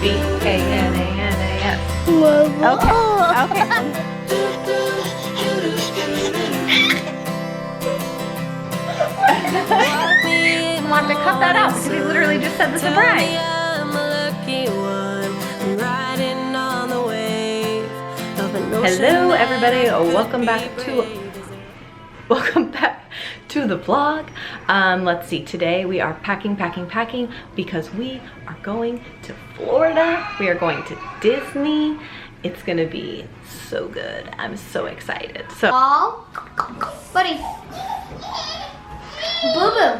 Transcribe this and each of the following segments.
B-A-N-A-N-A-S. Okay, okay. Want to cut that out because we literally just said the surprise. Hello everybody, welcome back to the vlog. Let's see, today we are packing because we are going to Florida. We are going to Disney. It's gonna be so good. I'm so excited. So ball, buddy, boo boo,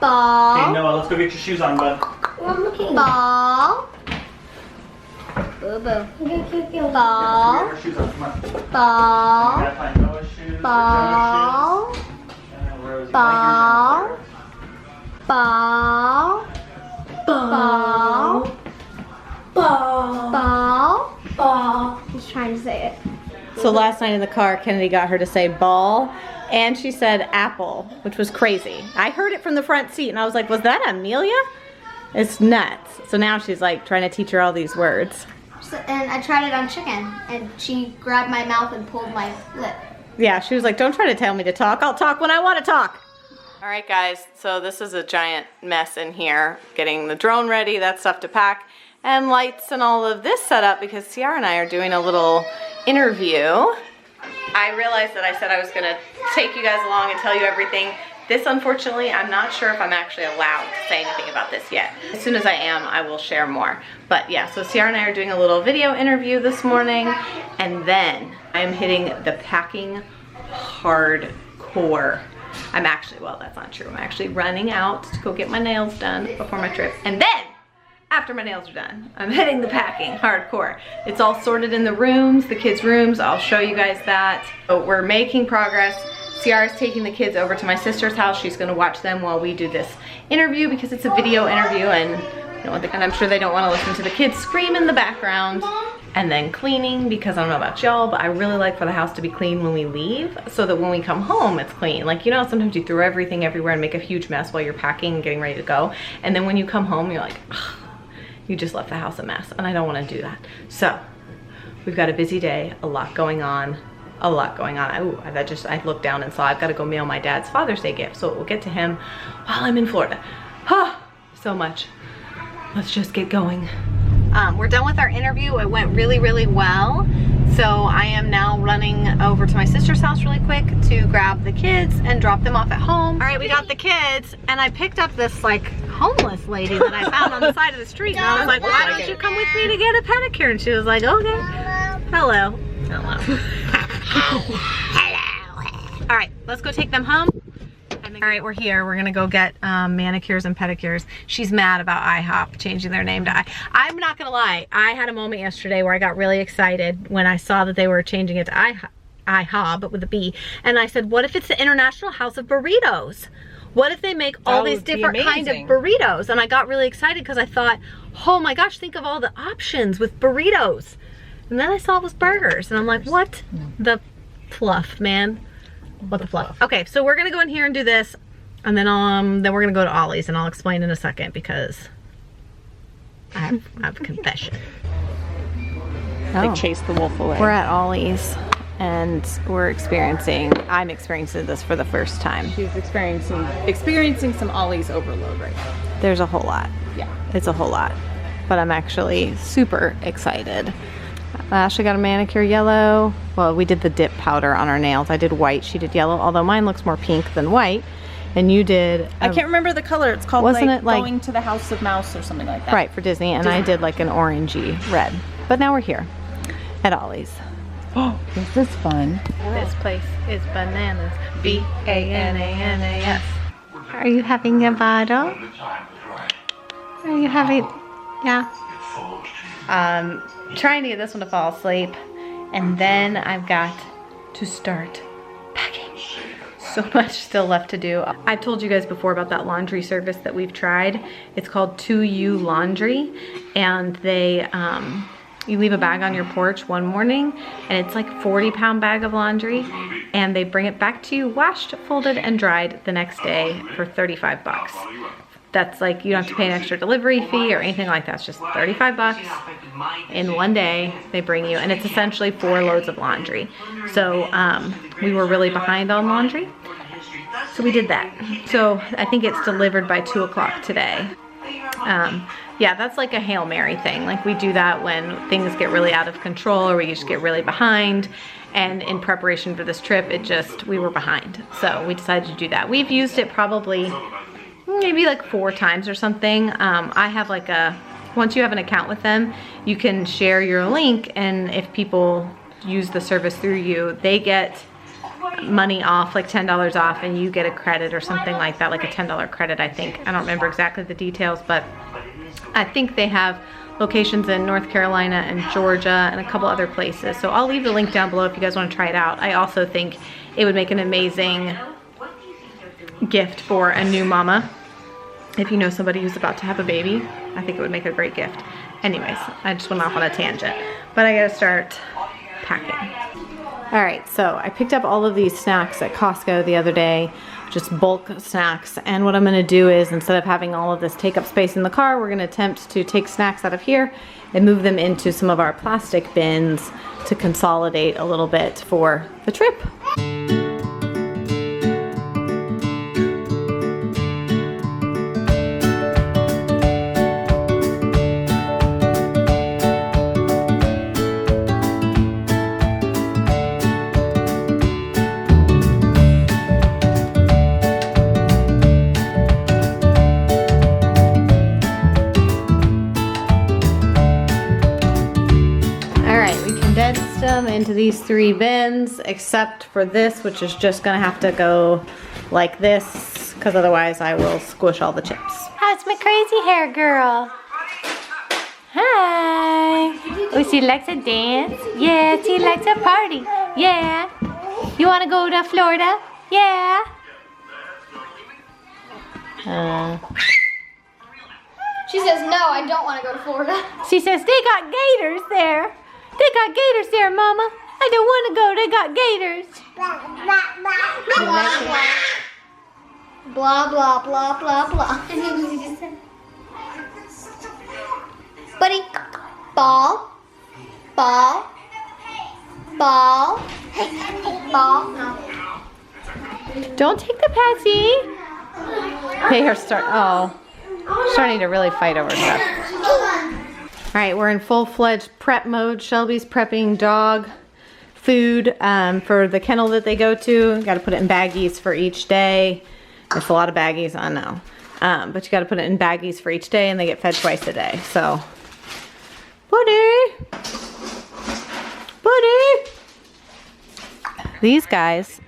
ball. Hey Noah, let's go get your shoes on, bud. I'm looking. Ball, boo boo, ball, Get our shoes on, come on. ball, We gotta find Noah's shoes. ball, Rosie, ball, ball, ball, ball, ball. He's trying to say it. So last night in the car, Kennedy got her to say ball, and she said apple, which was crazy. I heard it from the front seat, and I was like, was that Amelia? It's nuts. So now she's like trying to teach her all these words. So, and I tried it on chicken, and she grabbed my mouth and pulled my lip. Yeah, she was like, don't try to tell me to talk. I'll talk when I want to talk. All right, guys, so this is a giant mess in here, getting the drone ready, that stuff to pack, and lights and all of this set up because Ciara and I are doing a little interview. I realized that I said I was gonna take you guys along and tell you everything. This, unfortunately, I'm not sure if I'm actually allowed to say anything about this yet. As soon as I am, I will share more. But yeah, so Ciara and I are doing a little video interview this morning, and then I'm hitting the packing hardcore. I'm actually, well, that's not true. I'm actually running out to go get my nails done before my trip. And then, after my nails are done, I'm hitting the packing hardcore. It's all sorted in the rooms, the kids' rooms. I'll show you guys that. So we're making progress. Ciara's taking the kids over to my sister's house. She's gonna watch them while we do this interview because it's a video interview, and and I'm sure they don't want to listen to the kids scream in the background. And then cleaning, because I don't know about y'all, but I really like for the house to be clean when we leave so that when we come home it's clean. Like, you know, sometimes you throw everything everywhere and make a huge mess while you're packing and getting ready to go, and then when you come home you're like, ugh, you just left the house a mess, and I don't want to do that. So we've got a busy day, a lot going on. I looked down and saw I've got to go mail my dad's Father's Day gift, so we'll get to him while I'm in Florida. So much. Let's just get going. We're done with our interview. It went really, really well. So I am now running over to my sister's house really quick to grab the kids and drop them off at home. All right, we got the kids, and I picked up this like homeless lady that I found on the side of the street, and I was like, why don't you come with me to get a pedicure? And she was like, okay. Hello. Hello. All right, let's go take them home. All right, we're here. We're gonna go get manicures and pedicures. She's mad about IHOB changing their name to I'm not gonna lie. I had a moment yesterday where I got really excited when I saw that they were changing it to IHOB with a B. And I said, what if it's the International House of Burritos? What if they make all these different kind of burritos? And I got really excited because I thought, oh my gosh, think of all the options with burritos. And then I saw it was burgers, and I'm like, what the fluff, man? What the fluff? Okay, so we're gonna go in here and do this, and then we're gonna go to Ollie's, and I'll explain in a second because I have a confession. They chased the wolf away. We're at Ollie's, and I'm experiencing this for the first time. She's experiencing some Ollie's overload right now. There's a whole lot. Yeah. It's a whole lot, but I'm actually super excited. Ashley got a manicure yellow. Well, we did the dip powder on our nails. I did white, she did yellow, although mine looks more pink than white. And you did... I can't remember the color. It's called wasn't like it like Going to the House of Mouse or something like that. Right, for Disney. And I did like an orangey red. But now we're here at Ollie's. Oh, this is fun. This place is bananas. B-A-N-A-N-A-S. Are you having a bottle? Are you having... Yeah. Trying to get this one to fall asleep, and then I've got to start packing. So much still left to do. I've told you guys before about that laundry service that we've tried. It's called 2U Laundry, and they you leave a bag on your porch one morning, and it's like a 40-pound bag of laundry, and they bring it back to you washed, folded, and dried the next day for 35 bucks. that's like, you don't have to pay an extra delivery fee or anything like that. It's just 35 bucks in one day they bring you, and it's essentially 4 loads of laundry. So we were really behind on laundry, so we did that. So I think it's delivered by 2 o'clock today. Yeah, that's like a Hail Mary thing. Like, we do that when things get really out of control or we just get really behind. And in preparation for this trip, we were behind. So we decided to do that. We've used it probably maybe like 4 times or something. I have like once you have an account with them, you can share your link, and if people use the service through you, they get money off, like $10 off, and you get a credit or something like that, like a $10 credit, I think. I don't remember exactly the details, but I think they have locations in North Carolina and Georgia and a couple other places. So I'll leave the link down below if you guys want to try it out. I also think it would make an amazing gift for a new mama. If you know somebody who's about to have a baby, I think it would make a great gift. Anyways, I just went off on a tangent, but I gotta start packing. All right, so I picked up all of these snacks at Costco the other day, just bulk snacks. And what I'm gonna do is, instead of having all of this take up space in the car, we're gonna attempt to take snacks out of here and move them into some of our plastic bins to consolidate a little bit for the trip. Into these 3 bins, except for this, which is just gonna have to go like this, because otherwise I will squish all the chips. How's my crazy hair girl? Hi. Oh, she likes to dance. Yeah, she likes to party. Yeah. You want to go to Florida? Yeah. She says, no, I don't want to go to Florida. She says, they got gators there. They got gators there, Mama. I don't want to go. They got gators. Blah, blah, blah, blah, blah. Buddy, ball, ball, ball, ball. No. Don't take the Patsy. They are starting to really fight over stuff. All right, we're in full-fledged prep mode. Shelby's prepping dog food for the kennel that they go to. Got to put it in baggies for each day. It's a lot of baggies, I know. But you got to put it in baggies for each day, and they get fed twice a day. So, buddy. These guys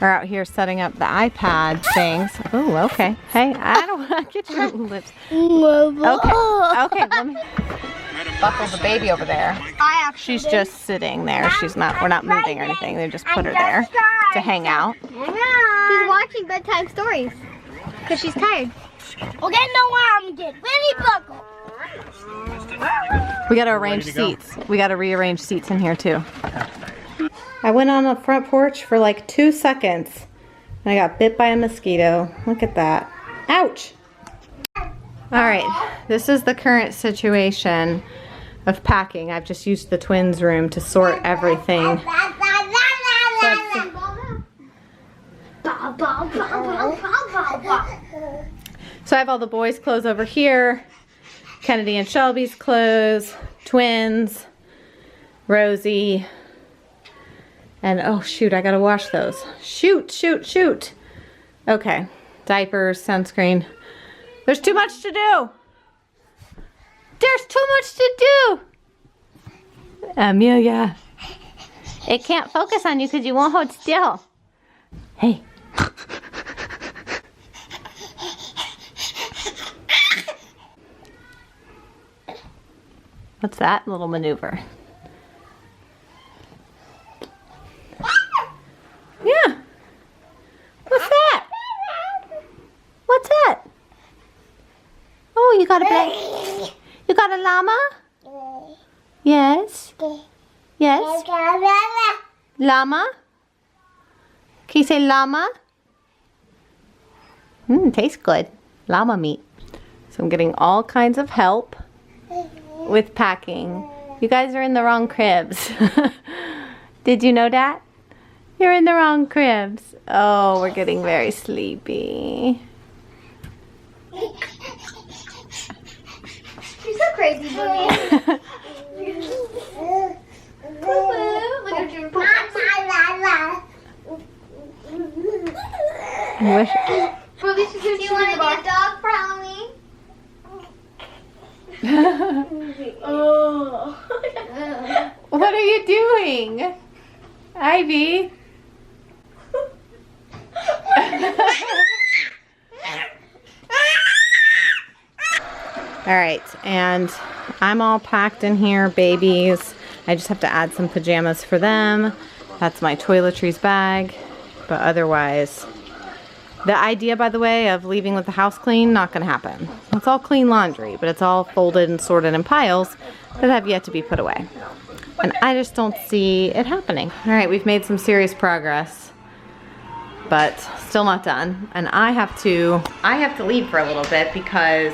are out here setting up the iPad things. Oh, okay. Hey, I don't want to get your lips. Okay, let me buckle the baby over there. She's just sitting there. We're not moving or anything. They just put her there to hang out. She's watching bedtime stories because she's tired. Okay, no arm again. Winnie buckle. We gotta arrange seats. We gotta rearrange seats in here too. I went on the front porch for like 2 seconds and I got bit by a mosquito. Look at that. Ouch! Alright, this is the current situation of packing. I've just used the twins' room to sort everything. So I have all the boys' clothes over here, Kennedy and Shelby's clothes, twins, Rosie, and oh shoot, I gotta wash those. Shoot. Okay, diapers, sunscreen. There's too much to do. There's too much to do. Amelia, it can't focus on you because you won't hold still. Hey. What's that little maneuver? Yeah. What's that? What's that? Oh, you got a llama? Yes. Yes. Llama? Can you say llama? Tastes good. Llama meat. So I'm getting all kinds of help with packing. You guys are in the wrong cribs. Did you know that? You're in the wrong cribs. Oh, we're getting very sleepy. You're so crazy, Billy. Look at your I wish. Billy, do you want to be a dog for Halloween? Oh. What are you doing? Ivy? Alright, and I'm all packed in here, babies. I just have to add some pajamas for them. That's my toiletries bag. But otherwise, the idea, by the way, of leaving with the house clean, not gonna happen. It's all clean laundry, but it's all folded and sorted in piles that have yet to be put away. And I just don't see it happening. Alright, we've made some serious progress, but still not done. And I have to leave for a little bit because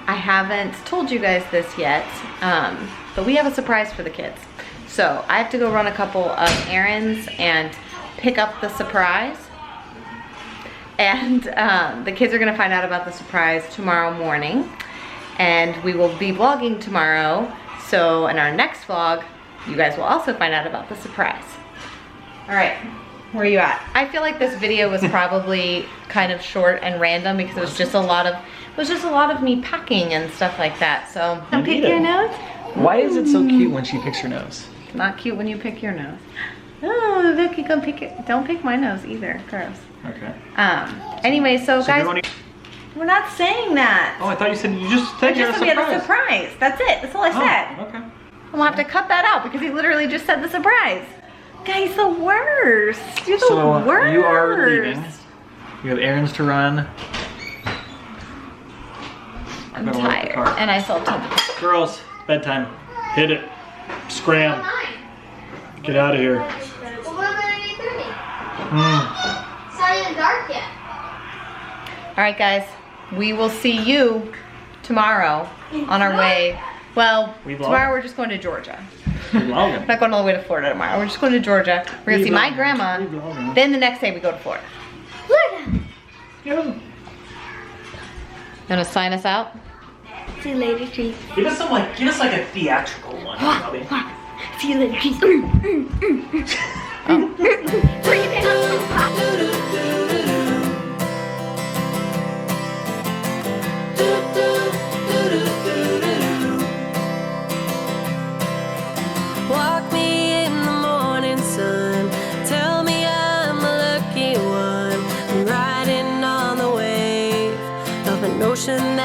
I haven't told you guys this yet, but we have a surprise for the kids. So I have to go run a couple of errands and pick up the surprise. And the kids are gonna find out about the surprise tomorrow morning. And we will be vlogging tomorrow. So in our next vlog, you guys will also find out about the surprise. All right, where are you at? I feel like this video was probably kind of short and random because it was just a lot of me packing and stuff like that. So don't pick your nose. Why is it so cute when she picks her nose? Not cute when you pick your nose. Oh, Vicky, go pick it. Don't pick my nose either. Gross. Okay. Anyway, so guys, everyone... we're not saying that. Oh, I thought you said you just said you had a We had a surprise. surprise. That's it. That's all I said. Oh, okay. We'll have to cut that out because he literally just said the surprise. Guys, the worst. You're the worst. You are leaving. You have errands to run. I'm tired. And I still have to. Girls, bedtime. Hit it. Scram. Get out of here. Well, what about 8:30? Mm. It's not even dark yet. All right, guys. We will see you tomorrow on our way. Well, tomorrow we're just going to Georgia. We're not going all the way to Florida tomorrow. We're just going to Georgia. We're gonna see my grandma. Then the next day we go to Florida. Yeah. Gonna sign us out? See you later, Trees. Give us like a theatrical one, Robbie. See you later, Trees. Walk me in the morning sun. Tell me I'm the lucky one. I'm riding on the wave of an ocean that